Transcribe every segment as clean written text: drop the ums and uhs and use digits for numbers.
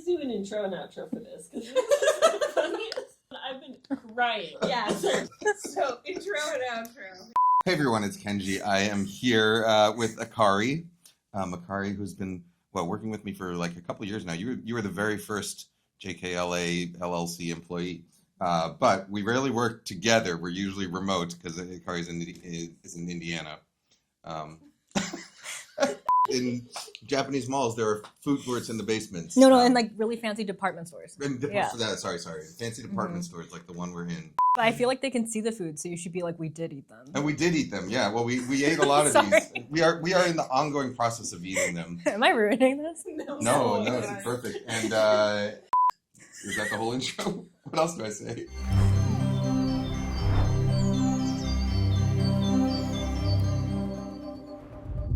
Let's do an intro and outro for this, because this is the funniest. I've been crying. Yeah, sure. So, intro and outro. Hey everyone, it's Kenji. I am here with Akari. Akari, who's been working with me for like a couple of years now. You were the very first JKLA LLC employee, but we rarely work together. We're usually remote because Akari is in Indiana. In Japanese malls, there are food courts in the basements. No, in like really fancy department stores. Sorry. Fancy department stores like the one we're in. But I feel like they can see the food, so you should be like, we did eat them. And we did eat them, yeah. Well, we ate a lot of these. We are in the ongoing process of eating them. Am I ruining this? No, it's perfect. And is that the whole intro? What else do I say?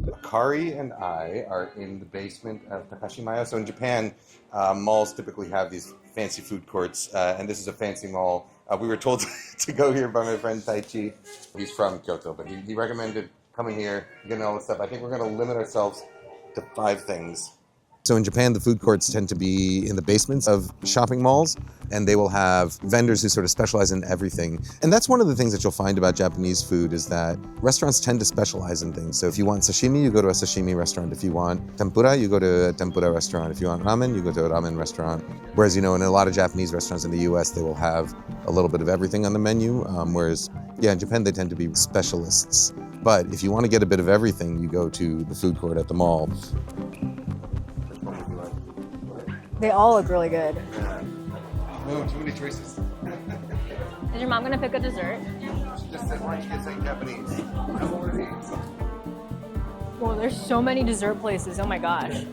Akari and I are in the basement of Takashimaya. So in Japan, malls typically have these fancy food courts, and this is a fancy mall. We were told to go here by my friend Taichi. He's from Kyoto, but he recommended coming here, getting all this stuff. I think we're going to limit ourselves to 5 things. So in Japan, the food courts tend to be in the basements of shopping malls, and they will have vendors who sort of specialize in everything. And that's one of the things that you'll find about Japanese food is that restaurants tend to specialize in things. So if you want sashimi, you go to a sashimi restaurant. If you want tempura, you go to a tempura restaurant. If you want ramen, you go to a ramen restaurant. Whereas, in a lot of Japanese restaurants in the US, they will have a little bit of everything on the menu. Whereas, in Japan, they tend to be specialists. But if you want to get a bit of everything, you go to the food court at the mall. They all look really good. No, too many choices. Is your mom gonna pick a dessert? She just said, why don't you get something Japanese? I'm ordering. Well, there's so many dessert places. Oh my gosh.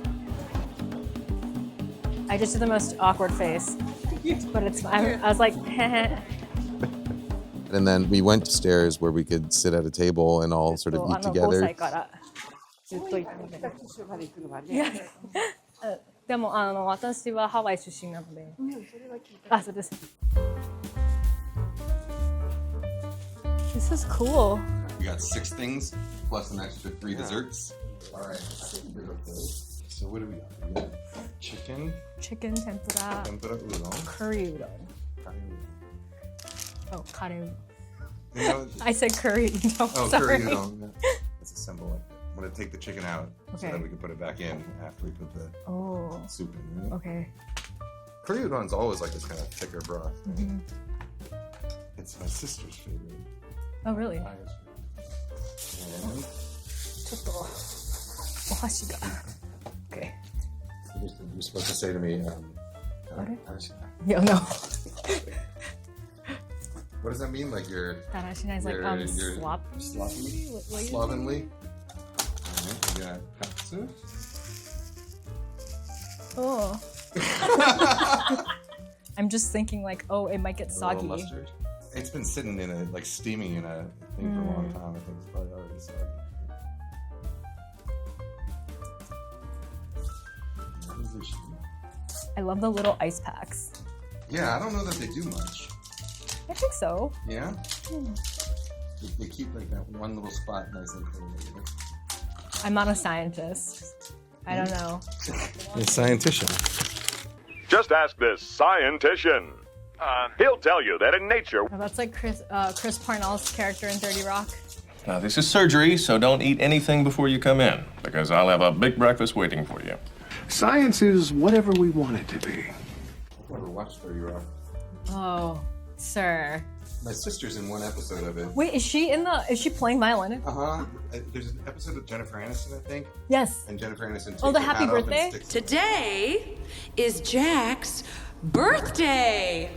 I just did the most awkward face, but it's fine. I was like, heh. And then we went upstairs where we could sit at a table and all sort of eat together. Yeah. でも私はハワイ出身なので。あ、そうです。This is cool. We got 6 things plus an extra 3 desserts. All right. So what do we got? We got chicken. Chicken tempura. Tempura udon. Curry udon. Oh, curry. I said curry udon. Oh, sorry. curry udon. Yeah. It's a symbol like that. I'm going to take the chicken out so that we can put it back in after we put the soup in. Right? Okay. Curry udon is always like this kind of thicker broth. Right? Mm-hmm. It's my sister's favorite. Oh, really? And okay. You're supposed to say to me, Yeah, no. What does that mean? Like you're sloppy? Slovenly? Alright, we got katsu. Oh. I'm just thinking like, it might get soggy. Mustard. It's been sitting in steaming in a thing for a long time. I think it's probably already soggy. I love the little ice packs. Yeah, I don't know that they do much. I think so. Yeah? They keep like that one little spot nice and clean. I'm not a scientist. I don't know. You're a scientician. Just ask this scientician. He'll tell you that in nature... Oh, that's like Chris Parnell's character in 30 Rock. Now, this is surgery, so don't eat anything before you come in, because I'll have a big breakfast waiting for you. Science is whatever we want it to be. I've never watched 30 Rock. Oh, sir. My sister's in one episode of it. Wait, is she playing violin? Uh-huh. There's an episode of Jennifer Aniston, I think. Yes. And Jennifer Aniston takes the her happy hat birthday? off and Today is Jack's birthday.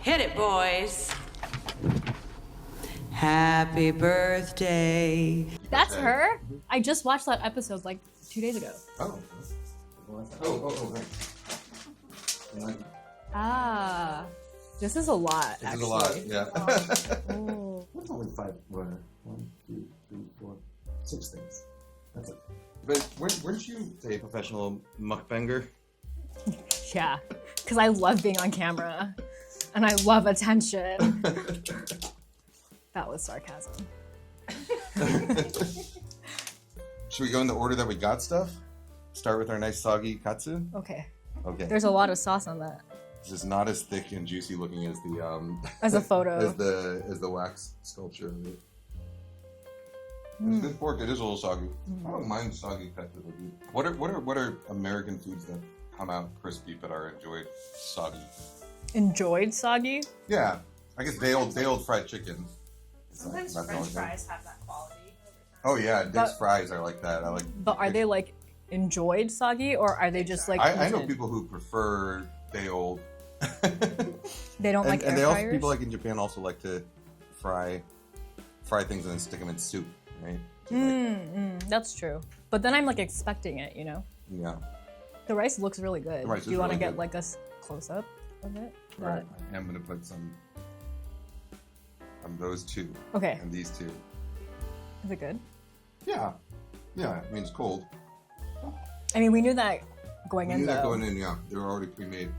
Hit it, boys. Happy birthday. That's her? I just watched that episode like 2 days ago. Oh, right. Ah. This is a lot, actually. This is a lot, yeah. Oh. What's only 5? 1, 2, 3, 4, 6 things. That's it. But weren't you a professional mukbanger? Yeah, because I love being on camera. And I love attention. That was sarcasm. Should we go in the order that we got stuff? Start with our nice soggy katsu? Okay. Okay. There's a lot of sauce on that. This is not as thick and juicy looking as the As a photo. as the wax sculpture of it. It's good pork. It is a little soggy. I don't mind soggy cuts of it. What are American foods that come out crispy but are enjoyed soggy? Enjoyed soggy? Yeah, I guess day old fried chicken. Sometimes That's the French only thing. fries have that quality. Oh yeah, Dick's But- fries are like that. I like. But are they like enjoyed soggy or are they just like I know eaten? people who prefer day old. They don't like air and they also fryers? people like in Japan also like to fry things and then stick them in soup, right? That's true. But then I'm like expecting it, you know? Yeah. The rice looks really good. The rice Do is you want to really get good. like a close up of it? Right. I am gonna put some on those two. Okay. And these two. Is it good? Yeah. Yeah. I mean it's cold. I mean, we knew that going We in knew that though. going in. Yeah. They were already pre-made.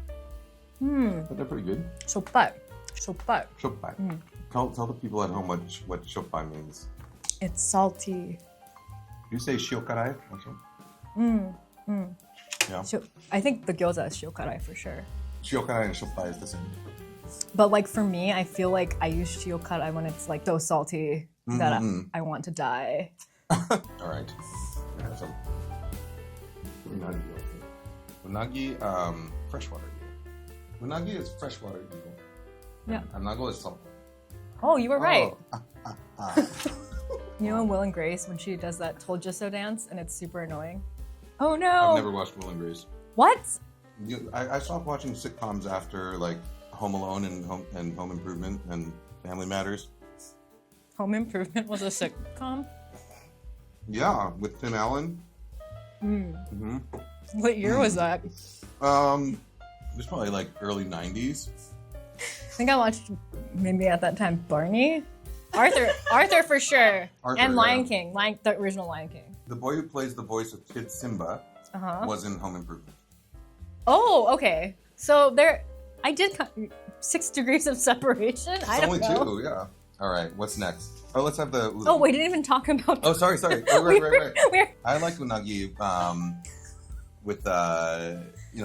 But they're pretty good. Shoppai. Shoppai. Shoppai. Tell the people at home what shoppai means. It's salty. You say shiokarai also? Yeah. I think the gyoza is shiokarai for sure. Shiokarai and shoppai is the same. But like for me, I feel like I use shiokarai when it's like so salty that I want to die. All right. I have some unagi. Unagi, freshwater eel. Unagi is freshwater eel. Yeah. And nago is salt. Oh, you were right. Oh. You know in Will and Grace when she does that told you so dance and it's super annoying? Oh no! I've never watched Will and Grace. What? I stopped watching sitcoms after like Home Alone and Home Improvement and Family Matters. Home Improvement was a sitcom? Yeah, with Tim Allen. What year was that? It was probably like early 90s. I think I watched maybe at that time Barney. Arthur for sure. Arthur, And Lion yeah. King, the original Lion King. The boy who plays the voice of Kid Simba was in Home Improvement. Oh, okay. So I did 6 degrees of separation. I It's don't only know. 2, yeah. All right, what's next? Oh, let's have the. Oh, we didn't even talk about. Oh, sorry. Oh, right. We're, I like unagi with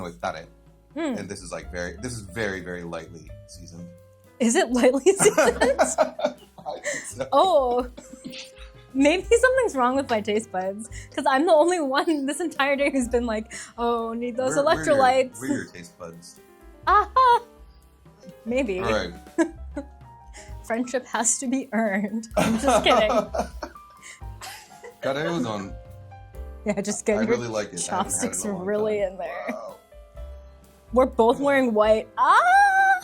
with tare, and this is very very lightly seasoned. is it lightly seasoned? I think so. Oh, maybe something's wrong with my taste buds because I'm the only one this entire day who's been like, "Oh, need those electrolytes." Where are your taste buds? Aha. Maybe. All right. Friendship has to be earned. I'm just kidding. Tare udon. Yeah, just get I your really like it. I haven't had it chopsticks in a long really time. in there. Wow. We're both wearing white. Ah.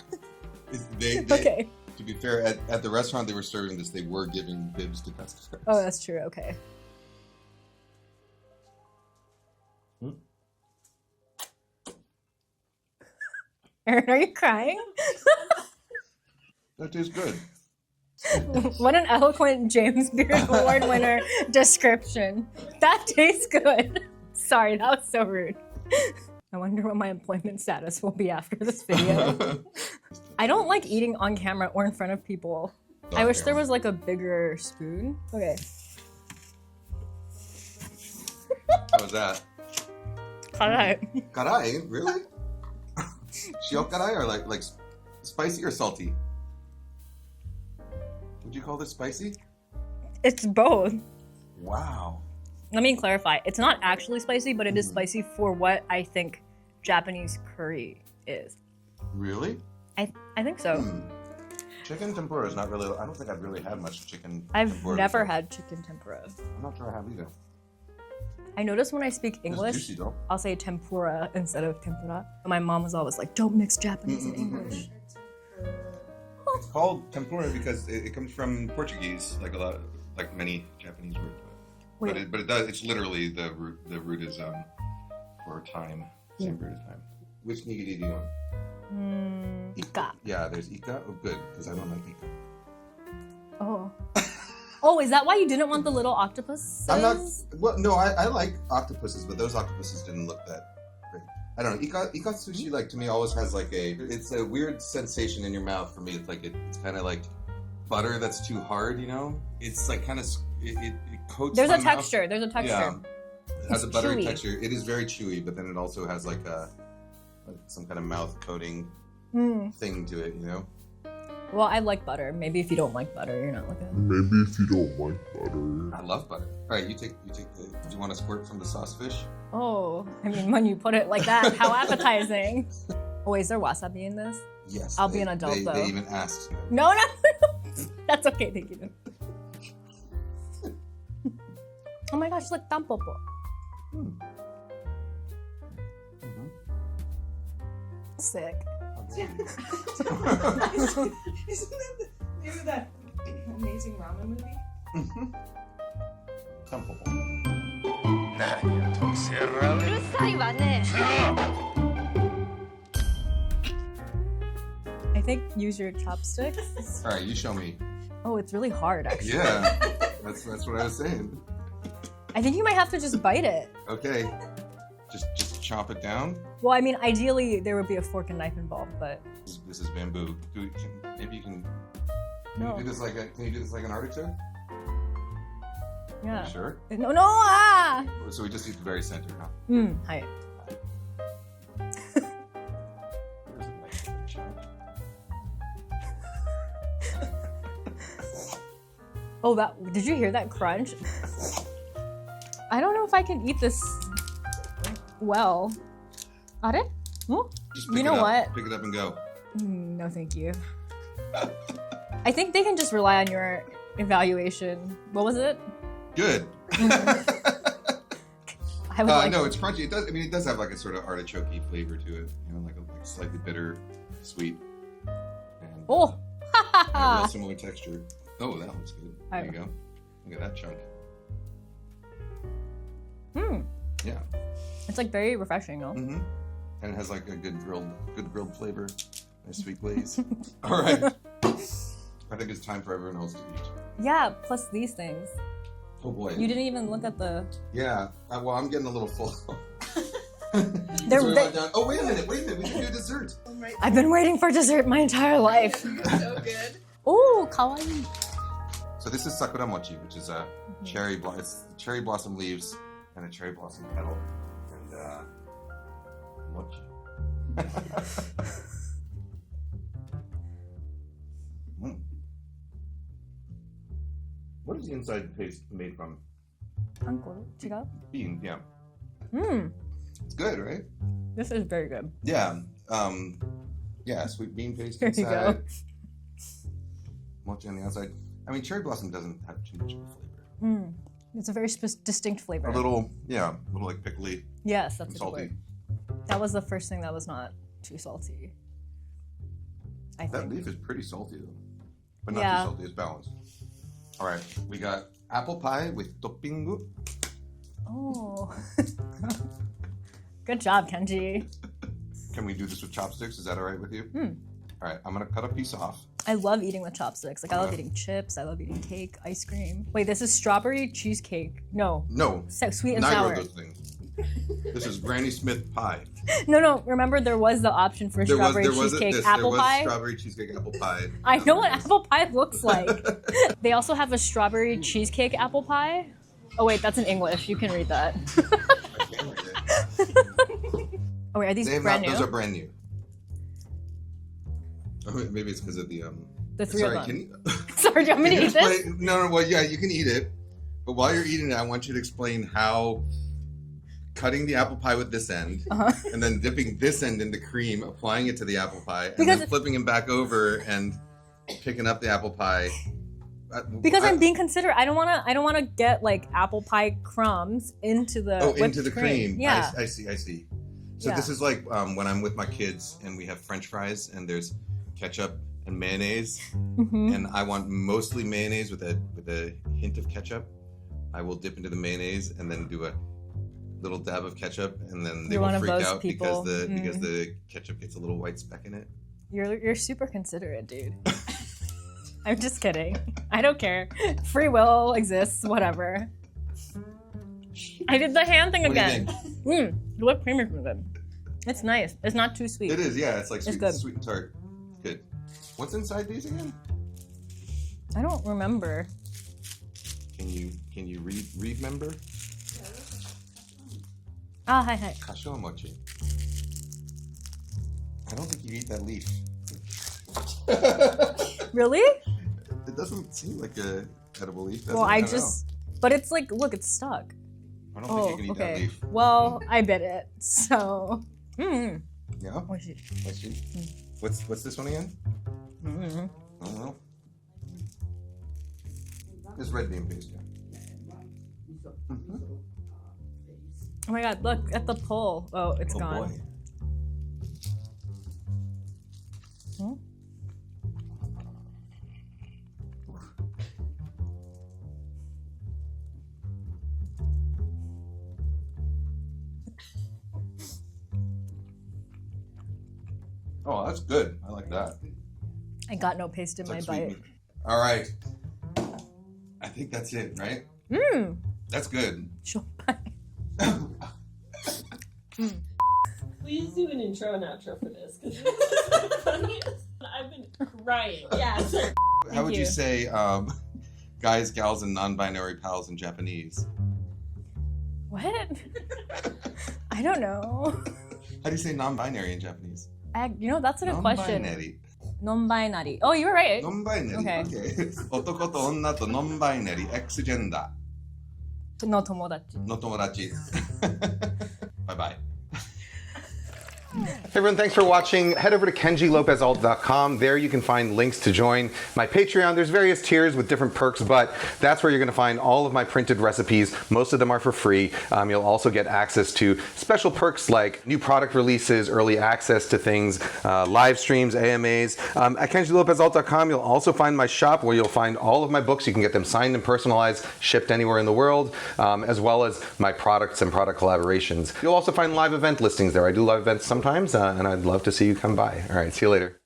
They, Okay. To be fair, at the restaurant they were serving this, they were giving bibs to customers. Oh, that's true. Okay. Erin, are you crying? That tastes good. What an eloquent James Beard Award winner description. That tastes good. Sorry, that was so rude. I wonder what my employment status will be after this video. I don't like eating on camera or in front of people. I wish there was like a bigger spoon. Okay. How was that? Alright. Karai? Really? Shiokarai or like spicy or salty? Would you call this spicy? It's both. Wow. Let me clarify. It's not actually spicy, but it is spicy for what I think Japanese curry is. Really? I think so. Chicken tempura is not really. I don't think I've really had much chicken. I've tempura never before. had chicken tempura. I'm not sure I have either. I notice when I speak It's English, juicy though. I'll say tempura instead of tempura. My mom was always like, don't mix Japanese and English. It's called tempura because it comes from Portuguese, like many Japanese words. Wait. But it does. It's literally the root. The root is for time. Same period of time. Which nigiri do you want? Ika. Yeah, there's ika. Oh, good, because I don't like ika. Oh. Oh, is that why you didn't want the little octopus? I'm not. Well, no, I like octopuses, but those octopuses didn't look that great. I don't know. Ika sushi, like to me, always has like it's a weird sensation in your mouth. For me, it's like it's kind of like butter that's too hard. You know, it's like kind of it coats. There's my a mouth. texture. There's a texture. Yeah, it has a buttery chewy. texture. It is very chewy, but then it also has like a like some kind of mouth coating thing to it, you know? Well, I like butter. Maybe if you don't like butter, you're not looking. Maybe if you don't like butter. I love butter. All right, you take the. Do you want to squirt from the sauce fish? Oh, I mean, when you put it like that, how appetizing. Oh, is there wasabi in this? Yes. I'll be an adult, they, though. They even asked. No. That's okay, thank you. Oh my gosh, look, tampopo. Sick. Isn't that the name of that amazing ramen movie? I think use your chopsticks. All right, you show me. Oh, it's really hard, actually. Yeah, that's what I was saying. I think you might have to just bite it. Okay, just chop it down. Well, I mean, ideally there would be a fork and knife involved, but This is bamboo. Maybe you can. Can no. you do this like an artichoke? Yeah. Sure. No, ah! So we just eat the very center, huh? Hi. Where's the nice chunk? Oh, did you hear that crunch? I don't know if I can eat this well. Are? Just pick You know it up. what? Pick it up and go. No, thank you. I think they can just rely on your evaluation. What was it? Good. I would like No, it's crunchy. It does. I mean, it does have like a sort of artichoke-y flavor to it. You know, like a slightly bitter, sweet. And, Oh! a real similar texture. Oh, that looks good. There you go. Look at that chunk. Yeah. It's like very refreshing, no? Mm-hmm. And it has like a good grilled flavor. Nice sweet glaze. All right. I think it's time for everyone else to eat. Yeah, plus these things. Oh boy. You didn't even look at the... Yeah. Well, I'm getting a little full. They're- So we they- went down- Oh, wait a minute. We can do dessert. Oh my I've been waiting for dessert my entire life. so good. Oh, kawaii. So this is sakura mochi, which is a cherry blossom leaves and a cherry blossom petal, and mochi. What is the inside paste made from? Uncle, chiga? Bean, yeah. Mmm, It's good, right? this is very good. Yeah. Yeah, sweet bean paste There you inside. go. Mochi on the outside. I mean, cherry blossom doesn't have too much of a flavor. It's a very distinct flavor. A little like pickly Yes, and that's a good salty. word. That was the first thing that was not too salty. I That think. leaf is pretty salty though, but not Yeah. too salty. It's balanced. All right, we got apple pie with toppingu. Oh. Good job, Kenji. Can we do this with chopsticks? Is that all right with you? All right, I'm gonna cut a piece off. I love eating with chopsticks. Like, I love eating chips. I love eating cake, ice cream. Wait, this is strawberry cheesecake. No. No, Sweet and neither sour. of those things. This is Granny Smith pie. No. Remember, there was the option for strawberry cheesecake apple pie. Strawberry cheesecake apple pie. I know what apple pie looks like. They also have a strawberry cheesecake apple pie. Oh wait, that's in English. You can read that. I can't read it. Oh wait, are these They have brand not, new? those are brand new. Oh, maybe it's because of the The three Sorry, of them. can you? Sorry, do you want me Can to you eat this? explain- No. Well, yeah, you can eat it, but while you're eating it, I want you to explain how cutting the apple pie with this end, and then dipping this end into cream, applying it to the apple pie, and Because- then flipping him back over and picking up the apple pie. Because I'm being considerate. I don't want to get like apple pie crumbs into the into whipped the cream. Yeah. I see. So Yeah. this is like when I'm with my kids and we have French fries and there's ketchup and mayonnaise, Mhm. and I want mostly mayonnaise with a hint of ketchup. I will dip into the mayonnaise and then do a little dab of ketchup, and then they You're one will of freak those out people. because the ketchup gets a little white speck in it. You're super considerate, dude. I'm just kidding. I don't care. Free will exists. Whatever. I did the hand thing What do you again. The whipped cream is really good. It's nice. It's not too sweet. It is, yeah. It's like It's sweet, good. sweet and tart. Good. What's inside these again? I don't remember. Can you remember? Ah, hi. Kasho mochi. I don't think you eat that leaf. Really? It doesn't seem like a edible leaf. Well, I just, but it's like, look, it's stuck. I don't think you can eat that leaf. Well, I bit it, so. Yeah? Oishii. What's this one again? I don't know. It's red bean paste, yeah. Oh my god, look at the pull. Oh, it's gone. Boy. Oh, that's good. I like that. I got no paste in my bite. All right. I think that's it, right? That's good. Please do an intro and outro for this, because this is the funniest. I've been crying. Yeah, sir. How would you say guys, gals, and non-binary pals in Japanese? What? I don't know. How do you say non-binary in Japanese? That's a good question. Non-binary. Non-binary. Oh, you were right. Non-binary. Okay. 男と女と non-binary X gender No tomodachi. no tomodachi. Bye bye. Hey everyone, thanks for watching. Head over to KenjiLópez-Alt.com. There you can find links to join my Patreon. There's various tiers with different perks, but that's where you're going to find all of my printed recipes. Most of them are for free. You'll also get access to special perks like new product releases, early access to things, live streams, AMAs. At KenjiLópez-Alt.com, you'll also find my shop where you'll find all of my books. You can get them signed and personalized, shipped anywhere in the world, as well as my products and product collaborations. You'll also find live event listings there. I do live events sometimes, and I'd love to see you come by. All right, see you later.